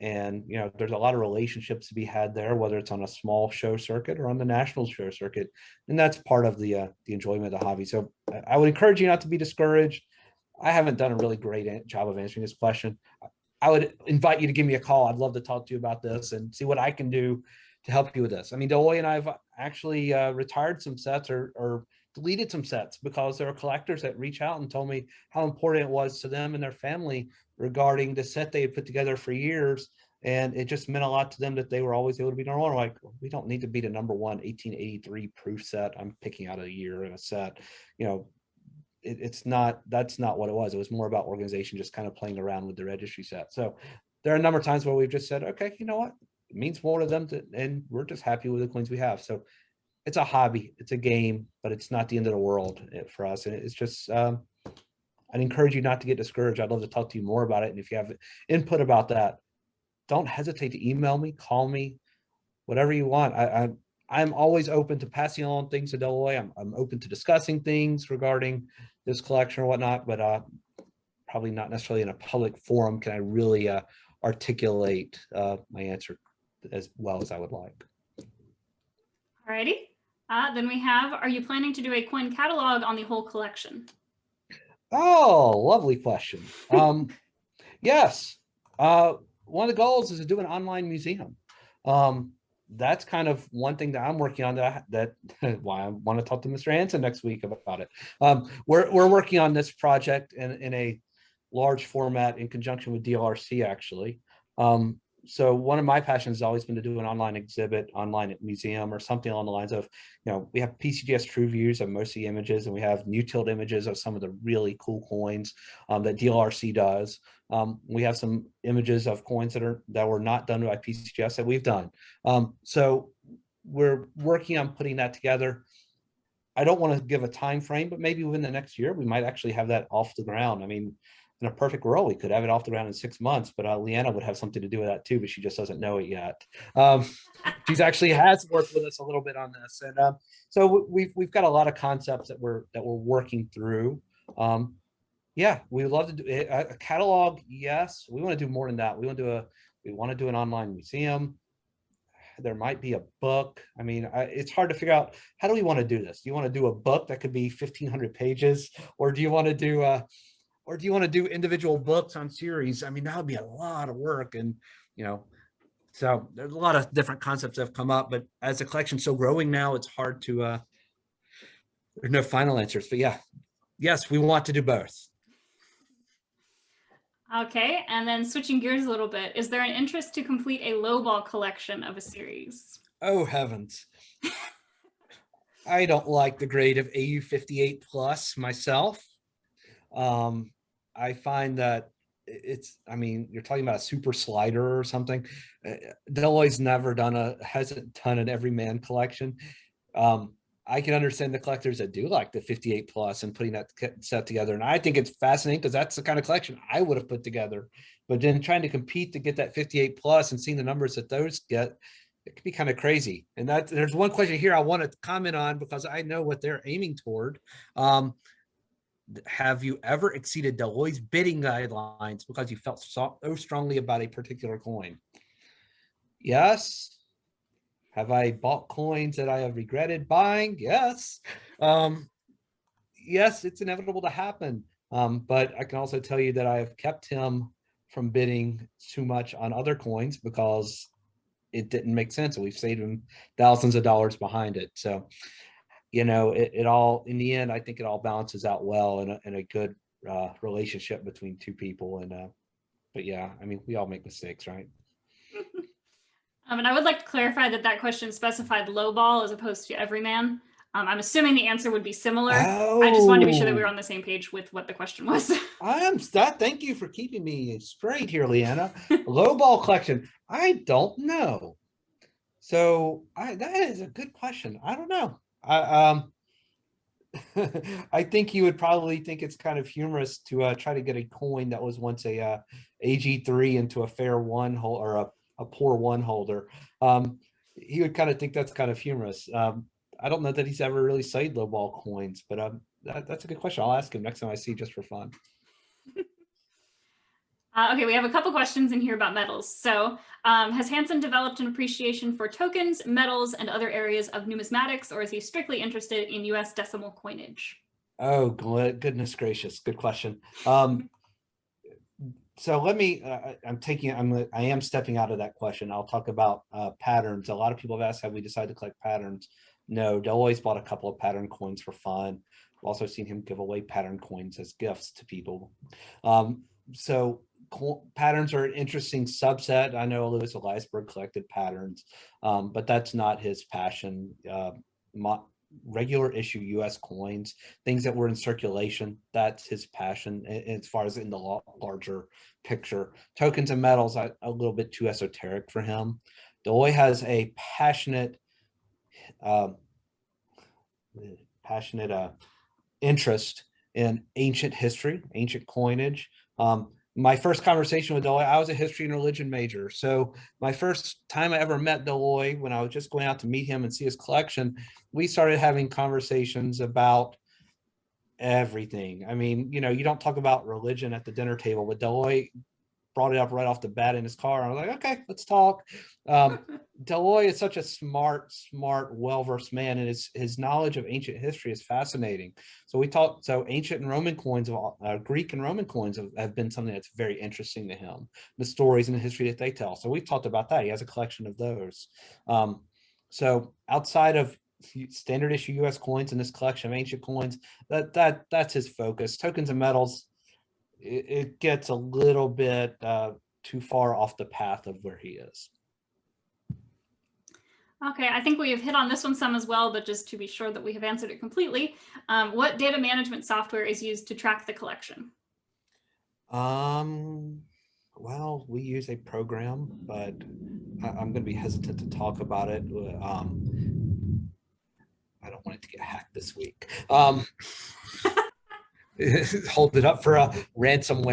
And there's a lot of relationships to be had there, whether it's on a small show circuit or on the national show circuit, and that's part of the enjoyment of the hobby. So I would encourage you not to be discouraged. I haven't done a really great job of answering this question. I would invite you to give me a call. I'd love to talk to you about this and see what I can do to help you with this. I mean, Deloy and I have actually retired some sets or deleted some sets because there are collectors that reach out and told me how important it was to them and their family regarding the set they had put together for years. And it just meant a lot to them that they were always able to be number one. Like, we don't need to be the number one 1883 proof set. I'm picking out a year in a set. That's not what it was. It was more about organization, just kind of playing around with the registry set. So there are a number of times where we've just said, okay, you know what? It means more to them, and we're just happy with the coins we have. So it's a hobby, it's a game, but it's not the end of the world for us. And it's just, I'd encourage you not to get discouraged. I'd love to talk to you more about it. And if you have input about that, don't hesitate to email me, call me, whatever you want. I'm always open to passing on things to Deloy. I'm open to discussing things regarding this collection or whatnot, but probably not necessarily in a public forum can I really articulate my answer as well as I would like. Alrighty. Then we have, are you planning to do a coin catalog on the whole collection? Oh, lovely question. Yes. One of the goals is to do an online museum. That's kind of one thing that I'm working on that why I want to talk to Mr. Hansen next week about it. We're working on this project in a large format in conjunction with DLRC actually. So one of my passions has always been to do an online exhibit, online museum, or something along the lines of, we have PCGS true views of most of the images, and we have new tilt images of some of the really cool coins that DLRC does. We have some images of coins that were not done by PCGS that we've done. So we're working on putting that together. I don't want to give a time frame, but maybe within the next year, we might actually have that off the ground. I mean, in a perfect world, we could have it off the ground in 6 months, but Leanna would have something to do with that too, but she just doesn't know it yet. She's actually has worked with us a little bit on this. And so we've got a lot of concepts that we're working through. Yeah, we would love to do a catalog. Yes, we want to do more than that. We want to do an online museum. There might be a book. I mean, it's hard to figure out, how do we want to do this? Do you want to do a book that could be 1,500 pages, or do you want to do individual books on series? I mean, that would be a lot of work. And, so there's a lot of different concepts that have come up, but as the collection's still growing now, it's hard to, there's no final answers, but yeah, yes, we want to do both. Okay, and then switching gears a little bit, is there an interest to complete a lowball collection of a series? Oh, heavens. I don't like the grade of AU 58 plus myself. I find that I mean, you're talking about a super slider or something. Deloy's never hasn't done an everyman collection. I can understand the collectors that do like the 58 plus and putting that set together. And I think it's fascinating because that's the kind of collection I would have put together. But then trying to compete to get that 58 plus and seeing the numbers that those get, it could be kind of crazy. And there's one question here I want to comment on because I know what they're aiming toward. Have you ever exceeded Deloy's bidding guidelines because you felt so strongly about a particular coin? Yes. Have I bought coins that I have regretted buying? Yes. Yes, it's inevitable to happen. But I can also tell you that I have kept him from bidding too much on other coins because it didn't make sense. We've saved him thousands of dollars behind it. So, you know, it all, in the end, I think it all balances out well in a good relationship between two people. And, but yeah, I mean, we all make mistakes, right? And I would like to clarify that question specified low ball as opposed to everyman. I'm assuming the answer would be similar. Oh. I just wanted to be sure that we were on the same page with what the question was. Thank you for keeping me straight here, Leanna. Low ball collection. I don't know. So that is a good question. I don't know. I think you would probably think it's kind of humorous to try to get a coin that was once a AG3 into a fair one hole or a poor one holder. He would kind of think that's kind of humorous. I don't know that he's ever really studied low ball coins, but that's a good question. I'll ask him next time I see, just for fun. Okay, we have a couple questions in here about metals. So has Hansen developed an appreciation for tokens, metals, and other areas of numismatics, or is he strictly interested in US decimal coinage? Oh, goodness gracious. Good question. So let me, I am stepping out of that question. I'll talk about patterns. A lot of people have asked, have we decided to collect patterns? No, Deloy's bought a couple of pattern coins for fun. I've also seen him give away pattern coins as gifts to people. So patterns are an interesting subset. I know Louis Eliasberg collected patterns, but that's not his passion. Regular issue US coins, things that were in circulation, that's his passion as far as in the larger picture. Tokens and metals are a little bit too esoteric for him. Deloy has a passionate interest in ancient history, ancient coinage. My first conversation with Deloy, I was a history and religion major. So my first time I ever met Deloy, when I was just going out to meet him and see his collection, we started having conversations about everything. I mean, you know, you don't talk about religion at the dinner table, but Deloy brought it up right off the bat in his car. I was like, okay, let's talk. Deloy is such a smart, well-versed man, and his knowledge of ancient history is fascinating. So we talked, so ancient and Roman coins, Greek and Roman coins have been something that's very interesting to him, the stories and the history that they tell. So we've talked about that. He has a collection of those. So outside of standard issue US coins and this collection of ancient coins, that's his focus. Tokens and metals, it gets a little bit too far off the path of where he is. Okay, I think we have hit on this one some as well, but just to be sure that we have answered it completely, what data management software is used to track the collection? Well, we use a program, but I'm going to be hesitant to talk about it. I don't want it to get hacked this week. Hold it up for a ransom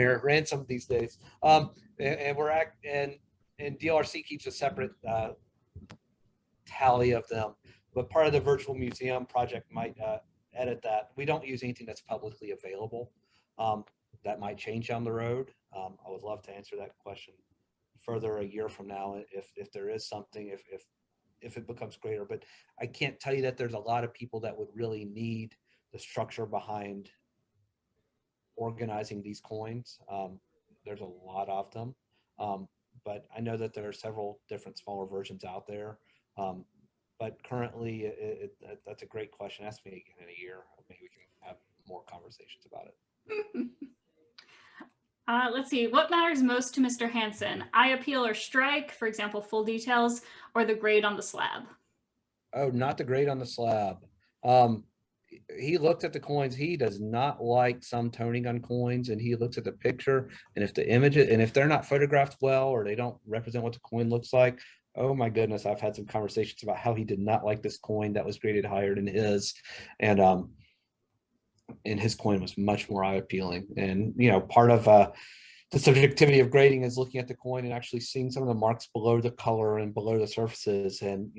these days. And DLRC keeps a separate tally of them, but part of the virtual museum project might edit that. We don't use anything that's publicly available. That might change down the road. I would love to answer that question further a year from now if there is something, if it becomes greater. But I can't tell you that there's a lot of people that would really need the structure behind organizing these coins. There's a lot of them, but I know that there are several different smaller versions out there. But currently, that's a great question. Ask me again in a year. Maybe we can have more conversations about it. Let's see, what matters most to Mr. Hansen? Eye appeal or strike, for example, full details, or the grade on the slab? Oh, not the grade on the slab. He looked at the coins. He does not like some toning on coins, and he looks at the picture, and if the image, and if they're not photographed well, or they don't represent what the coin looks like, oh my goodness, I've had some conversations about how he did not like this coin that was graded higher than his, and his coin was much more eye appealing. And part of the subjectivity of grading is looking at the coin and actually seeing some of the marks below the color and below the surfaces. And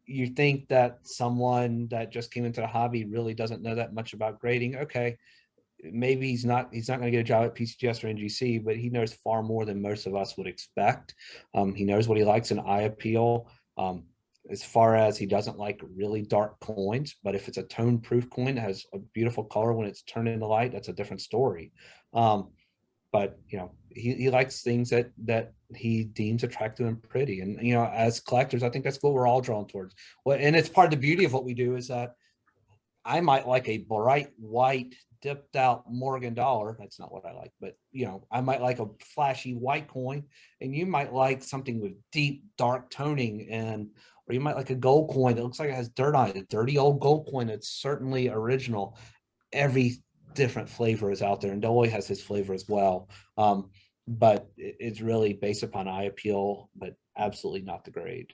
you think that someone that just came into the hobby really doesn't know that much about grading. Okay, maybe he's not going to get a job at PCGS or NGC, but he knows far more than most of us would expect. He knows what he likes in eye appeal. As far as he doesn't like really dark coins, but if it's a tone proof coin that has a beautiful color when it's turned into light, that's a different story. But he likes things that he deems attractive and pretty. And as collectors, I think that's what we're all drawn towards. Well, and it's part of the beauty of what we do is that I might like a bright white dipped out Morgan dollar. That's not what I like, but I might like a flashy white coin, and you might like something with deep dark toning, or you might like a gold coin that looks like it has dirt on it. A dirty old gold coin that's certainly original. Every different flavor is out there, and Dolly has his flavor as well. But it's really based upon eye appeal, but absolutely not the grade.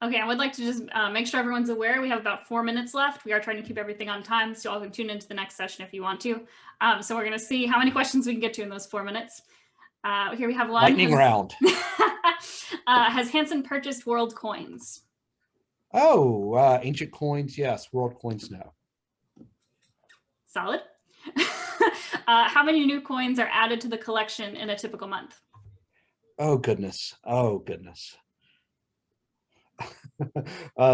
Okay, I would like to just make sure everyone's aware we have about 4 minutes left. We are trying to keep everything on time, so y'all can tune into the next session if you want to. So we're going to see how many questions we can get to in those 4 minutes. Here we have one. Lightning round. Has Hansen purchased world coins? Oh, ancient coins, yes. World coins, no. Solid. How many new coins are added to the collection in a typical month? Oh, goodness. Oh, goodness.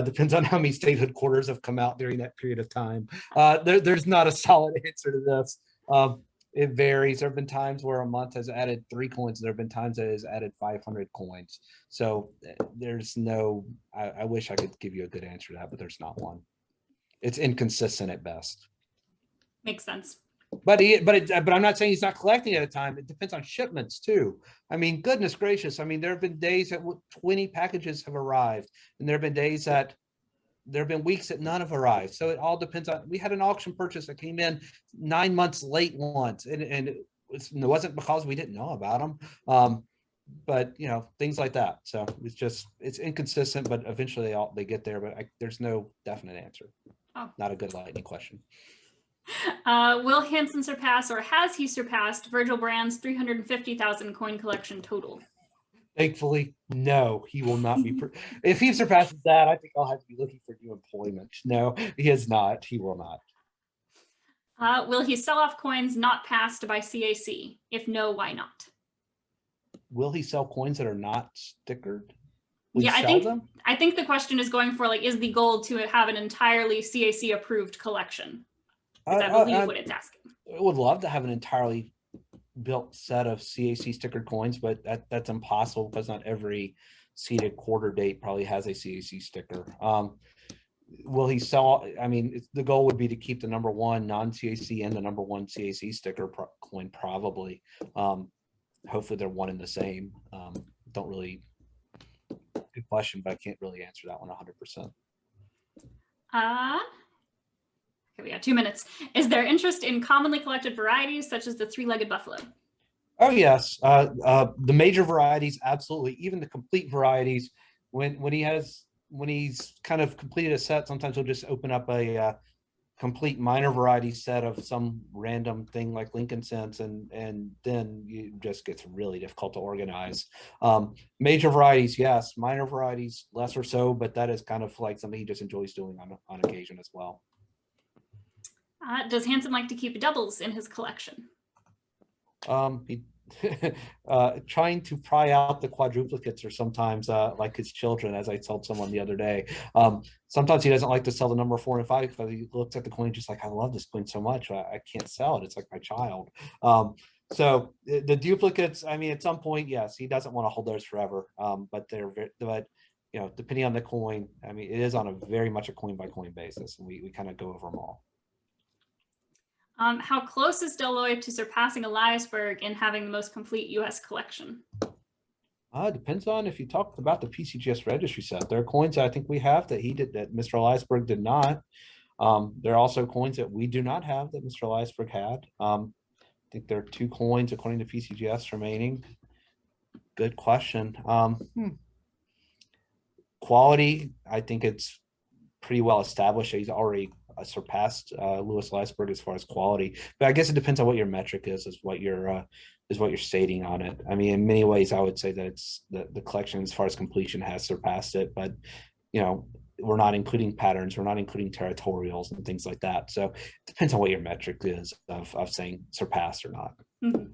Depends on how many statehood quarters have come out during that period of time. There's not a solid answer to this. It varies. There have been times where a month has added 3 coins. There have been times that it has added 500 coins. So there's no, I wish I could give you a good answer to that, but there's not one. It's inconsistent at best. Makes sense. But I'm not saying he's not collecting at a time. It depends on shipments too. I mean, goodness gracious. I mean, there have been days that 20 packages have arrived, and there have been days that there have been weeks that none have arrived. So it all depends on. We had an auction purchase that came in 9 months late once, and it wasn't because we didn't know about them. But things like that. So it's inconsistent, but eventually they get there. But there's no definite answer. Oh. Not a good lightning question. Will Hansen surpass, or has he surpassed, Virgil Brand's 350,000 coin collection total? Thankfully, no, he will not be. If he surpasses that, I think I'll have to be looking for new employment. No, he is not. He will not. Will he sell off coins not passed by CAC? If no, why not? Will he sell coins that are not stickered? Yeah, I think the question is going for is the goal to have an entirely CAC approved collection? I believe what it's asking. I would love to have an entirely built set of CAC stickered coins, but that's impossible because not every seated quarter date probably has a CAC sticker. Will he sell? I mean, the goal would be to keep the #1 non-CAC and the #1 CAC sticker coin probably. Hopefully they're one and the same. Don't really. Good question, but I can't really answer that one 100%. Okay, we got 2 minutes. Is there interest in commonly collected varieties such as the 3-legged buffalo? Oh yes, the major varieties, absolutely. Even the complete varieties. When he's kind of completed a set, sometimes he'll just open up a complete minor variety set of some random thing like Lincoln cents, and then it just gets really difficult to organize. Major varieties, yes. Minor varieties, less or so, but that is kind of like something he just enjoys doing on occasion as well. Does Hansen like to keep doubles in his collection? Trying to pry out the quadruplicates are sometimes like his children, as I told someone the other day. Sometimes he doesn't like to sell the number 4 and 5 because he looks at the coin just like, I love this coin so much, I can't sell it. It's like my child. So the duplicates, I mean, at some point, yes, he doesn't want to hold those forever. But depending on the coin, I mean, it is on a very much a coin by coin basis, and we kind of go over them all. How close is Deloitte to surpassing Eliasberg in having the most complete U.S. collection? It depends on if you talk about the PCGS registry set. There are coins that I think we have that that Mr. Eliasberg did not. There are also coins that we do not have that Mr. Eliasberg had. I think there are 2 coins according to PCGS remaining. Good question. Quality, I think it's pretty well established. He's already surpassed Louis Eliasberg as far as quality, but I guess it depends on what your metric is what you're stating on it. I mean, in many ways, I would say that it's the collection as far as completion has surpassed it, but you know, we're not including patterns, we're not including territorials and things like that. So it depends on what your metric is of saying surpassed or not. Mm-hmm.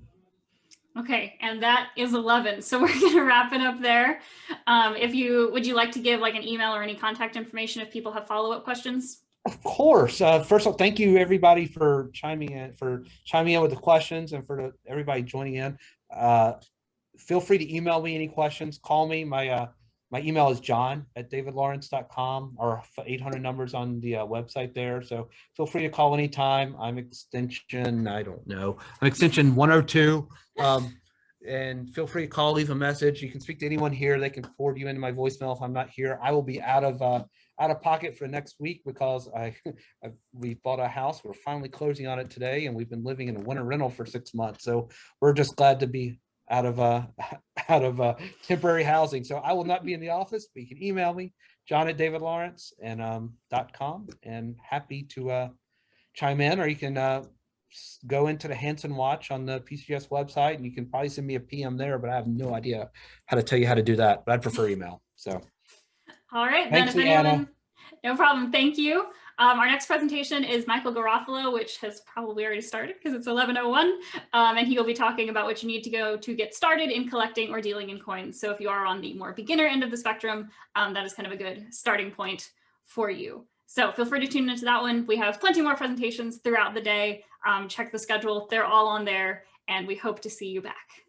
Okay, and that is 11. So we're going to wrap it up there. Would you like to give like an email or any contact information if people have follow-up questions? Of course. First of all, thank you everybody for chiming in with the questions, and for everybody joining in. Feel free to email me any questions. Call me. My email is john@davidlawrence.com, or 800 numbers on the website there. So feel free to call anytime. I'm extension 102. And feel free to call, leave a message. You can speak to anyone here. They can forward you into my voicemail if I'm not here. I will be out of pocket for next week because we bought a house. We're finally closing on it today, and we've been living in a winter rental for 6 months. So we're just glad to be out of temporary housing. So I will not be in the office, but you can email me, john@davidlawrence.com, and happy to chime in, or you can go into the Hansen Watch on the PCGS website, and you can probably send me a PM there, but I have no idea how to tell you how to do that, but I'd prefer email. So all right, thanks, then if anyone, Anna. No problem. Thank you. Our next presentation is Michael Garofalo, which has probably already started because it's 11:01, and he will be talking about what you need to go to get started in collecting or dealing in coins. So if you are on the more beginner end of the spectrum, that is kind of a good starting point for you. So feel free to tune into that one. We have plenty more presentations throughout the day. Check the schedule. They're all on there, and we hope to see you back.